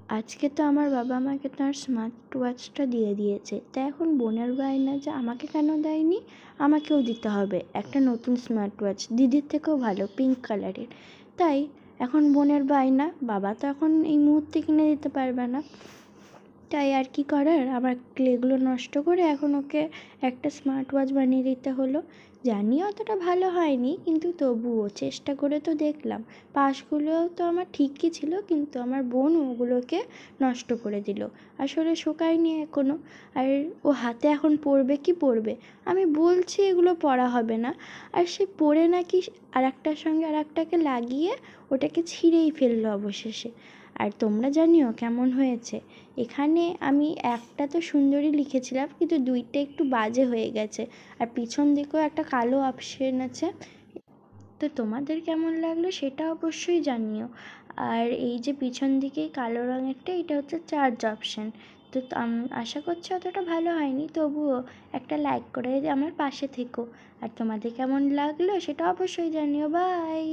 আজকে তো আমার বাবা আমাকে তার স্মার্ট ওয়াচটা দিয়ে দিয়েছে, তাই এখন বোনের বায়না যে আমাকে কেন দেয়নি, আমাকেও দিতে হবে একটা নতুন স্মার্ট ওয়াচ, দিদির থেকেও ভালো, পিঙ্ক কালারের। তাই এখন বোনের বায়না, বাবা তো এখন এই মুহূর্তে কিনে দিতে পারবে না, তাই আর কি করার, আমার ক্লেগুলো নষ্ট করে এখন ওকে একটা স্মার্ট ওয়াচ বানিয়ে দিতে হলো। জানি অতটা ভালো হয়নি, কিন্তু তবুও চেষ্টা করে তো দেখলাম। পাশগুলোও তো আমার ঠিকই ছিল, কিন্তু আমার বোন ওগুলোকে নষ্ট করে দিল। আসলে শোকায়নি এখনও। আর ও হাতে এখন পরবে কি পরবে, আমি বলছি এগুলো পরা হবে না, আর সে পরে নাকি আর একটার সঙ্গে আর একটাকে লাগিয়ে ওটাকে ছিঁড়েই ফেললো অবশেষে। আর তোমরা জানিও কেমন হয়েছে। এখানে আমি একটা তো সুন্দরী লিখেছিলাম, কিন্তু দুইটা একটু বাজে হয়ে গেছে, আর পিছন দিকেও একটা কালো অপশন আছে। তো তোমাদের কেমন লাগলো সেটা অবশ্যই জানিও। আর এই যে পিছন দিকে কালো রঙেরটা, এটা হচ্ছে চার্জ অপশান। তো আশা করছি অতটা ভালো হয়নি, তবুও একটা লাইক করে আমার পাশে থেকো। আর তোমাদের কেমন লাগলো সেটা অবশ্যই জানিও। বাই।